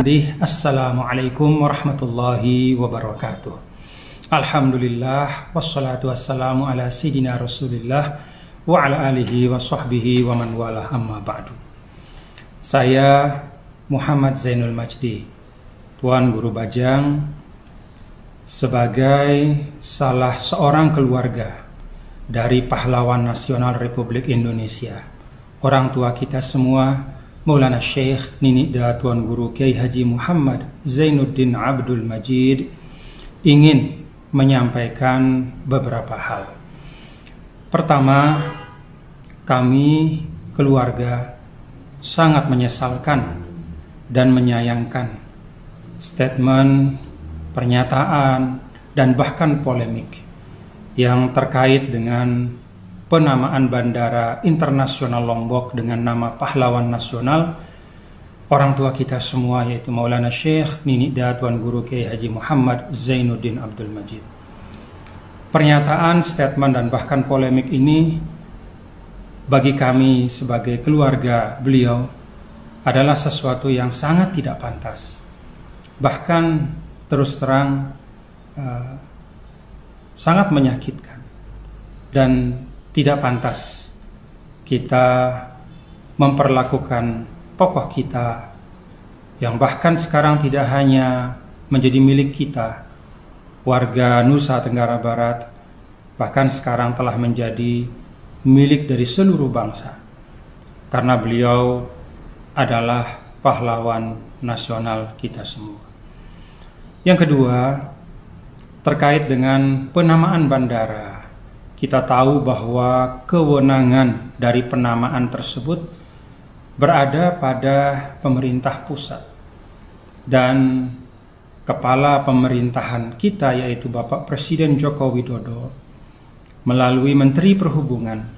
bihamdih. Assalamualaikum warahmatullahi wabarakatuh. Alhamdulillah wassalatu wassalamu ala sayyidina Rasulillah wa ala alihi wa sahbihi wa man walah, amma ba'du. Saya Muhammad Zainul Majdi, Tuan Guru Bajang, sebagai salah seorang keluarga dari pahlawan nasional Republik Indonesia, orang tua kita semua, Maulana Syekh Ninida Tuan Guru Kiai Haji Muhammad Zainuddin Abdul Majid, ingin menyampaikan beberapa hal. Pertama, kami keluarga sangat menyesalkan dan menyayangkan statement, pernyataan, dan bahkan polemik yang terkait dengan penamaan Bandara Internasional Lombok dengan nama pahlawan nasional orang tua kita semua, yaitu Maulana Syekh Ninida Tuan Guru Kiai Haji Muhammad Zainuddin Abdul Majid. Pernyataan, statement, dan bahkan polemik ini bagi kami sebagai keluarga beliau adalah sesuatu yang sangat tidak pantas. Bahkan terus terang sangat menyakitkan dan tidak pantas kita memperlakukan tokoh kita yang bahkan sekarang tidak hanya menjadi milik kita, warga Nusa Tenggara Barat, bahkan sekarang telah menjadi milik dari seluruh bangsa, karena beliau adalah pahlawan nasional kita semua. Yang kedua, terkait dengan penamaan bandara. Kita tahu bahwa kewenangan dari penamaan tersebut berada pada pemerintah pusat, dan kepala pemerintahan kita, yaitu Bapak Presiden Joko Widodo, melalui Menteri Perhubungan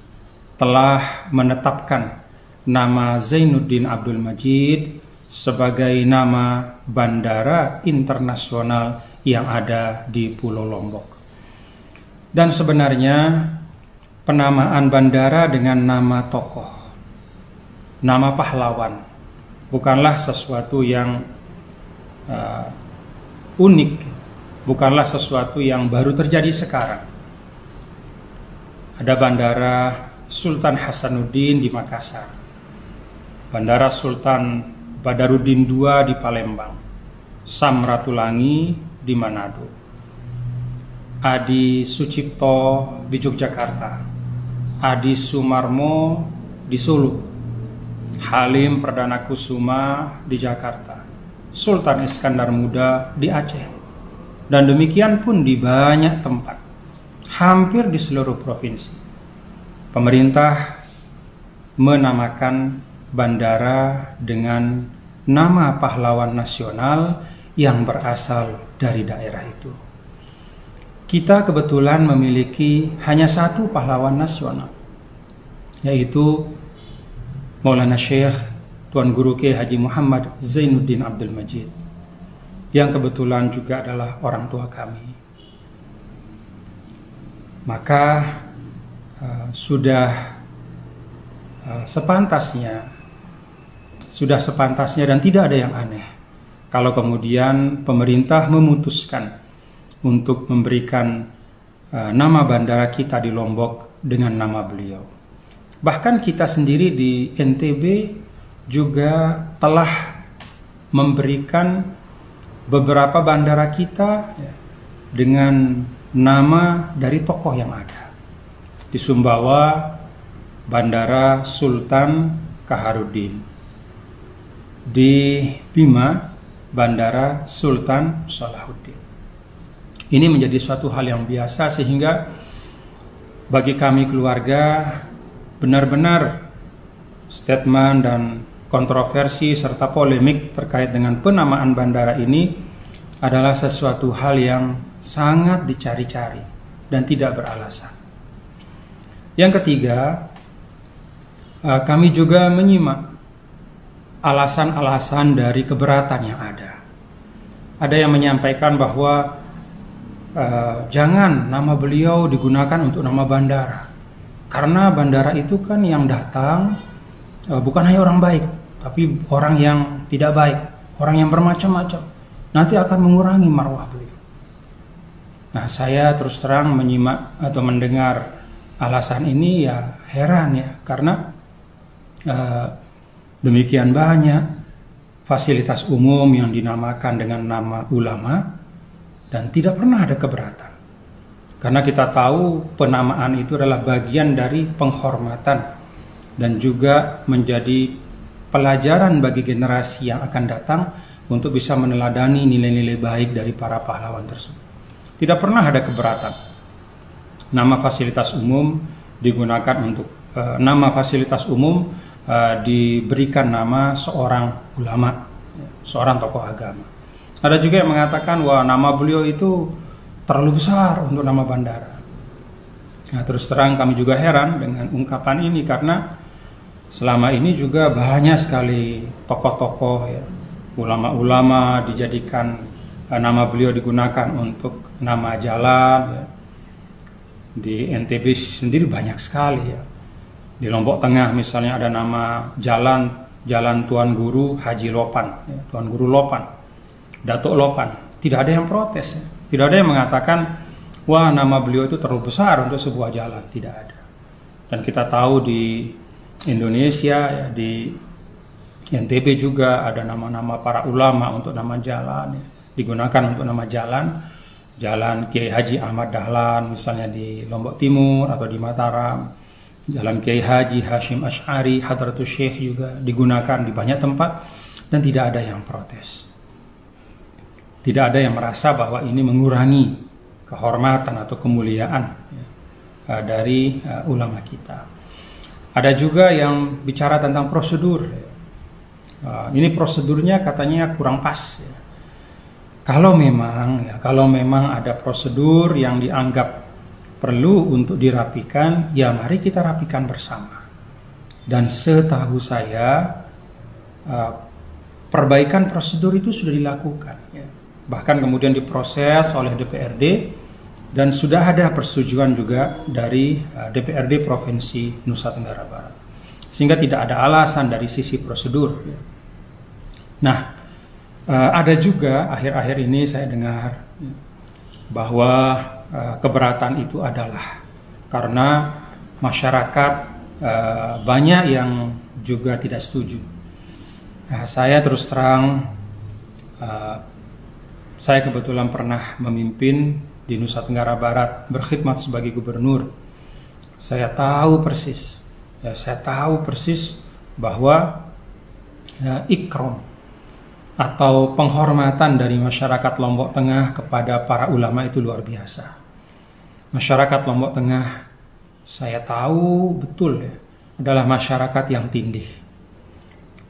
telah menetapkan nama Zainuddin Abdul Majid sebagai nama bandara internasional yang ada di Pulau Lombok. Dan sebenarnya penamaan bandara dengan nama tokoh, nama pahlawan, bukanlah sesuatu yang unik, bukanlah sesuatu yang baru terjadi sekarang. Ada Bandara Sultan Hasanuddin di Makassar, Bandara Sultan Badarudin II di Palembang, Samratulangi di Manado, Adi Sucipto di Yogyakarta, Adi Sumarmo di Solo, Halim Perdana Kusuma di Jakarta, Sultan Iskandar Muda di Aceh, dan demikian pun di banyak tempat, hampir di seluruh provinsi. Pemerintah menamakan bandara dengan nama pahlawan nasional yang berasal dari daerah itu. Kita kebetulan memiliki hanya satu pahlawan nasional, yaitu Maulana Syekh Tuan Guru Kiai Haji Muhammad Zainuddin Abdul Majid, yang kebetulan juga adalah orang tua kami. Maka sudah sepantasnya dan tidak ada yang aneh kalau kemudian pemerintah memutuskan untuk memberikan nama bandara kita di Lombok dengan nama beliau. Bahkan kita sendiri di NTB juga telah memberikan beberapa bandara kita dengan nama dari tokoh yang ada. Di Sumbawa, Bandara Sultan Kaharudin. Di Bima, Bandara Sultan Salahuddin. Ini menjadi suatu hal yang biasa, sehingga bagi kami keluarga benar-benar statement dan kontroversi serta polemik terkait dengan penamaan bandara ini adalah sesuatu hal yang sangat dicari-cari dan tidak beralasan. Yang ketiga, kami juga menyimak alasan-alasan dari keberatan yang ada. Ada yang menyampaikan bahwa jangan nama beliau digunakan untuk nama bandara, karena bandara itu kan yang datang bukan hanya orang baik, tapi orang yang tidak baik, orang yang bermacam-macam, nanti akan mengurangi marwah beliau. Nah, saya terus terang menyimak atau mendengar alasan ini ya heran ya, karena demikian banyak fasilitas umum yang dinamakan dengan nama ulama dan tidak pernah ada keberatan. Karena kita tahu penamaan itu adalah bagian dari penghormatan dan juga menjadi pelajaran bagi generasi yang akan datang untuk bisa meneladani nilai-nilai baik dari para pahlawan tersebut. Tidak pernah ada keberatan. Nama fasilitas umum digunakan untuk nama fasilitas umum diberikan nama seorang ulama, seorang tokoh agama. Ada juga yang mengatakan wah nama beliau itu terlalu besar untuk nama bandara. Nah, terus terang kami juga heran dengan ungkapan ini karena selama ini juga banyak sekali tokoh-tokoh ya, ulama-ulama dijadikan nama beliau digunakan untuk nama jalan ya. Di NTB sendiri banyak sekali ya. Di Lombok Tengah misalnya ada nama Jalan Tuan Guru Haji Lopan ya, Tuan Guru Lopan, Datuk Lopan. Tidak ada yang protes ya. Tidak ada yang mengatakan wah nama beliau itu terlalu besar untuk sebuah jalan. Tidak ada. Dan kita tahu di Indonesia ya, di NTB juga ada nama-nama para ulama untuk nama jalan ya, digunakan untuk nama Jalan Kiai Haji Ahmad Dahlan misalnya di Lombok Timur atau di Mataram. Jalan Kiai Haji Hashim Asy'ari Hadratus Syekh juga digunakan di banyak tempat dan tidak ada yang protes. Tidak ada yang merasa bahwa ini mengurangi kehormatan atau kemuliaan ya, dari ulama kita. Ada juga yang bicara tentang prosedur. Ini prosedurnya katanya kurang pas. Ya. Kalau memang ada prosedur yang dianggap perlu untuk dirapikan, ya mari kita rapikan bersama. Dan setahu saya perbaikan prosedur itu sudah dilakukan. Ya. Bahkan kemudian diproses oleh DPRD dan sudah ada persetujuan juga dari DPRD Provinsi Nusa Tenggara Barat. Sehingga tidak ada alasan dari sisi prosedur. Ya. Nah, ada juga akhir-akhir ini saya dengar ya, bahwa keberatan itu adalah karena masyarakat banyak yang juga tidak setuju. Nah, saya terus terang saya kebetulan pernah memimpin di Nusa Tenggara Barat, berkhidmat sebagai gubernur. Saya tahu persis bahwa ikram atau penghormatan dari masyarakat Lombok Tengah kepada para ulama itu luar biasa. Masyarakat Lombok Tengah saya tahu betul ya, adalah masyarakat yang tindih.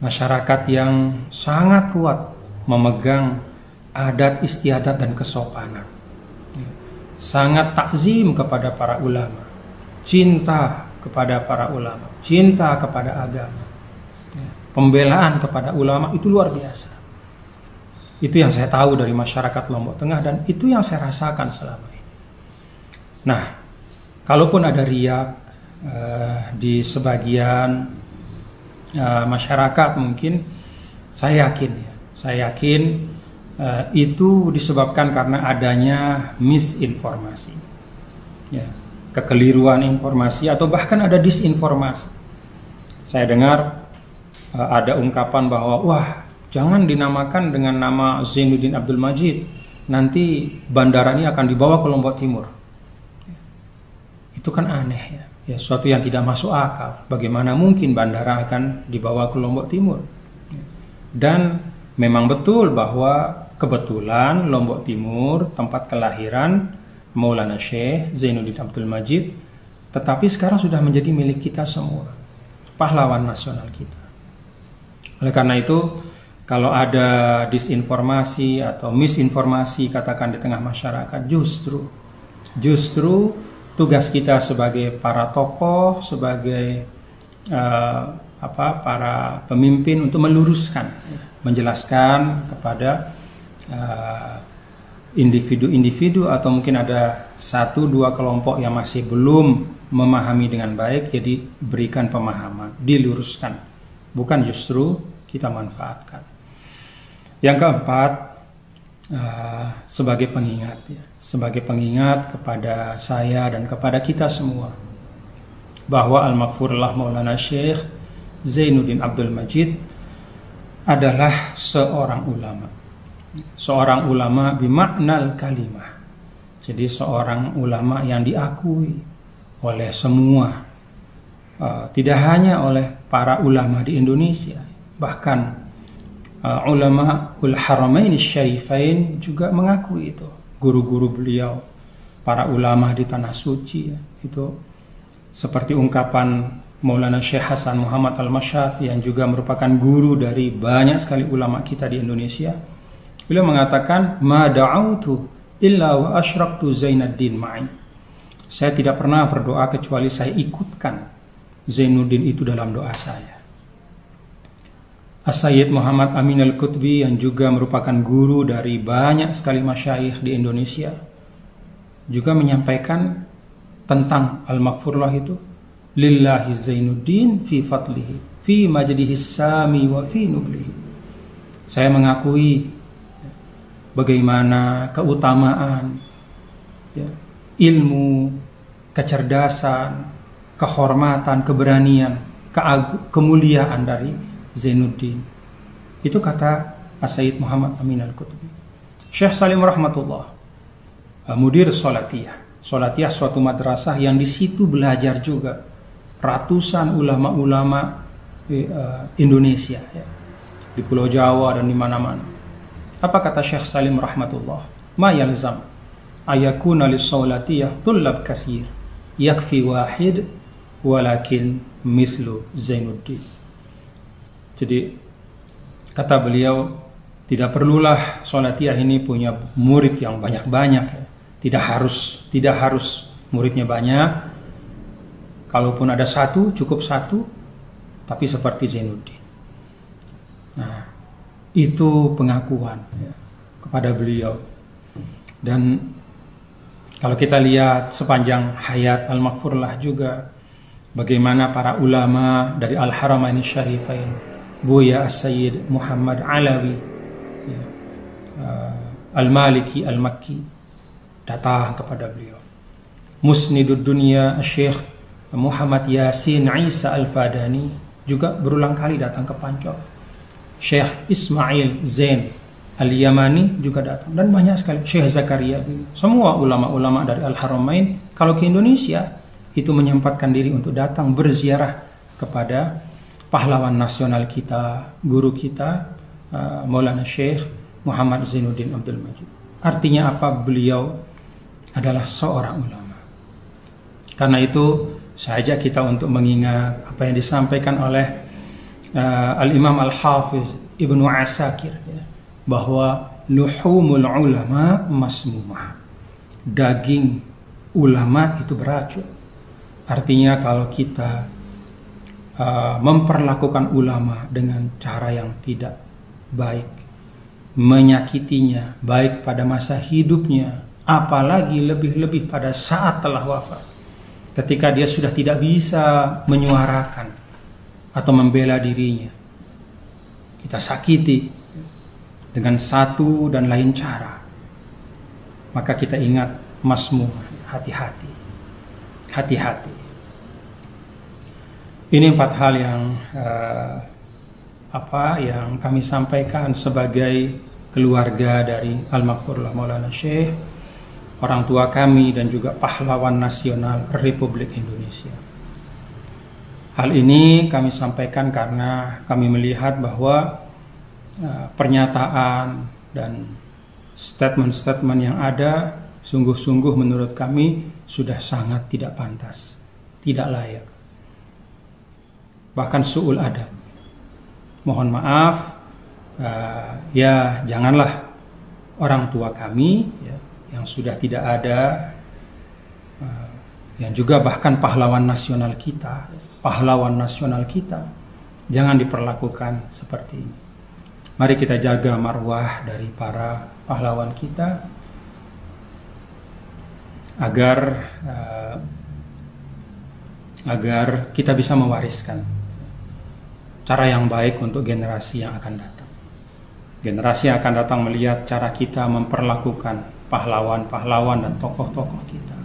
Masyarakat yang sangat kuat memegang adat istiadat dan kesopanan. Sangat takzim kepada para ulama, cinta kepada para ulama, cinta kepada agama, pembelaan kepada ulama itu luar biasa. Itu yang saya tahu dari masyarakat Lombok Tengah dan itu yang saya rasakan selama ini. Nah, kalaupun ada riak di sebagian masyarakat mungkin, saya yakin itu disebabkan karena adanya misinformasi, ya, kekeliruan informasi atau bahkan ada disinformasi. Saya dengar ada ungkapan bahwa wah jangan dinamakan dengan nama Zainuddin Abdul Majid, nanti bandara ini akan dibawa ke Lombok Timur. Itu kan aneh ya, sesuatu yang tidak masuk akal. Bagaimana mungkin bandara akan dibawa ke Lombok Timur? Dan memang betul bahwa kebetulan Lombok Timur tempat kelahiran Maulana Syekh Zainuddin Abdul Majid, tetapi sekarang sudah menjadi milik kita semua, pahlawan nasional kita. Oleh karena itu, kalau ada disinformasi atau misinformasi katakan di tengah masyarakat, justru tugas kita sebagai para tokoh, sebagai para pemimpin untuk meluruskan, menjelaskan kepada individu-individu atau mungkin ada 1-2 kelompok yang masih belum memahami dengan baik, jadi berikan pemahaman, diluruskan, bukan justru kita manfaatkan. Yang keempat, sebagai pengingat ya, sebagai pengingat kepada saya dan kepada kita semua bahwa Al-Maghfurullah Maulana Syekh Zainuddin Abdul Majid adalah seorang ulama bimaknal kalimah. Jadi seorang ulama yang diakui oleh semua, tidak hanya oleh para ulama di Indonesia, bahkan ulama Haramain Syarifain juga mengakui itu. Guru-guru beliau, para ulama di Tanah Suci ya, itu seperti ungkapan Maulana Syekh Hasan Muhammad Al-Masyati yang juga merupakan guru dari banyak sekali ulama kita di Indonesia. Beliau mengatakan, "Ma da'autu illa wa asyraktu Zainuddin ma'i." Saya tidak pernah berdoa kecuali saya ikutkan Zainuddin itu dalam doa saya. As-Sayyid Muhammad Amin Al-Qutbi yang juga merupakan guru dari banyak sekali masyayikh di Indonesia juga menyampaikan tentang Al-Maghfurullah itu, lillahi Zainuddin fi fadlihi fi majdihi sami wa fi nublihi. Saya mengakui bagaimana keutamaan ya, ilmu, kecerdasan, kehormatan, keberanian, kemuliaan dari Zainuddin. Itu kata As-Sayyid Muhammad Amin Al-Qutbi. Syekh Salim rahmatullah, mudir Salatiyah. Salatiyah suatu madrasah yang di situ belajar juga ratusan ulama-ulama Indonesia ya, di Pulau Jawa dan di mana-mana. Apa kata Syekh Salim rahmatullah? Ma yalzam ayakuna lis-Salatiyah tullab katsir, yakfi wahid walakin mithlu Zainuddin. Jadi kata beliau, tidak perlulah Salatiyah ini punya murid yang banyak-banyak ya. Tidak harus muridnya banyak. Kalaupun ada satu, cukup satu, tapi seperti Zainuddin. Nah, itu pengakuan ya, kepada beliau. Dan kalau kita lihat sepanjang hayat Al-Maghfurullah juga, bagaimana para ulama dari Al-Haramain Syarifain, Buya As-Sayyid Muhammad Alawi ya, Al-Maliki Al-Makki datang kepada beliau. Musnidud Dunia Syekh Muhammad Yasin Isa Al-Fadani juga berulang kali datang ke Pancor. Syekh Ismail Zain Al-Yamani juga datang, dan banyak sekali Syekh Zakaria. Semua ulama-ulama dari Al-Haramain kalau ke Indonesia itu menyempatkan diri untuk datang berziarah kepada pahlawan nasional kita, guru kita, Maulana Syekh Muhammad Zainuddin Abdul Majid. Artinya apa? Beliau adalah seorang ulama. Karena itu saya ajak kita untuk mengingat apa yang disampaikan oleh Al-Imam Al-Hafiz Ibnu Asakir ya, bahwa luhumul ulama masmumah, daging ulama itu beracun. Artinya kalau kita memperlakukan ulama dengan cara yang tidak baik, menyakitinya baik pada masa hidupnya, apalagi lebih-lebih pada saat telah wafat, ketika dia sudah tidak bisa menyuarakan atau membela dirinya, kita sakiti dengan satu dan lain cara, maka kita ingat masmum, hati-hati, hati-hati. Ini 4 hal yang yang kami sampaikan sebagai keluarga dari Al-Maghfurullah Maulana Syekh, orang tua kami dan juga pahlawan nasional Republik Indonesia. Hal ini kami sampaikan karena kami melihat bahwa pernyataan dan statement-statement yang ada sungguh-sungguh menurut kami sudah sangat tidak pantas, tidak layak, bahkan su'ul adab. Mohon maaf, ya janganlah orang tua kami ya, yang sudah tidak ada, yang juga bahkan pahlawan nasional kita, jangan diperlakukan seperti ini. Mari kita jaga marwah dari para pahlawan kita agar kita bisa mewariskan cara yang baik untuk generasi yang akan datang. Generasi yang akan datang melihat cara kita memperlakukan pahlawan-pahlawan dan tokoh-tokoh kita.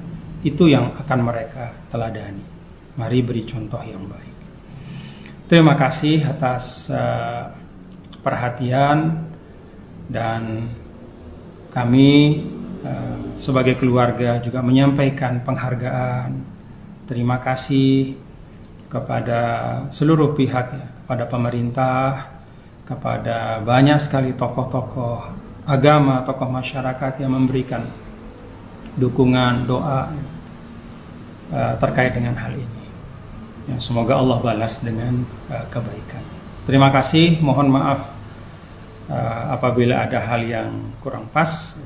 Itu yang akan mereka teladani. Mari beri contoh yang baik. Terima kasih atas perhatian, dan kami sebagai keluarga juga menyampaikan penghargaan, terima kasih kepada seluruh pihak, ya, kepada pemerintah, kepada banyak sekali tokoh-tokoh agama, tokoh masyarakat yang memberikan dukungan, doa terkait dengan hal ini. Ya, semoga Allah balas dengan kebaikan. Terima kasih, mohon maaf apabila ada hal yang kurang pas.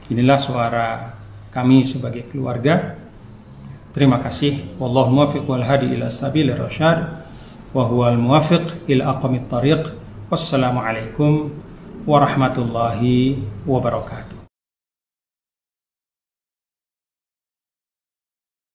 Inilah suara kami sebagai keluarga. Terima kasih. Wallahu muwaffiq wal hadi ila sabilir rasyad wa huwal muwaffiq ila aqwamit thariq. Wassalamualaikum warahmatullahi wabarakatuh.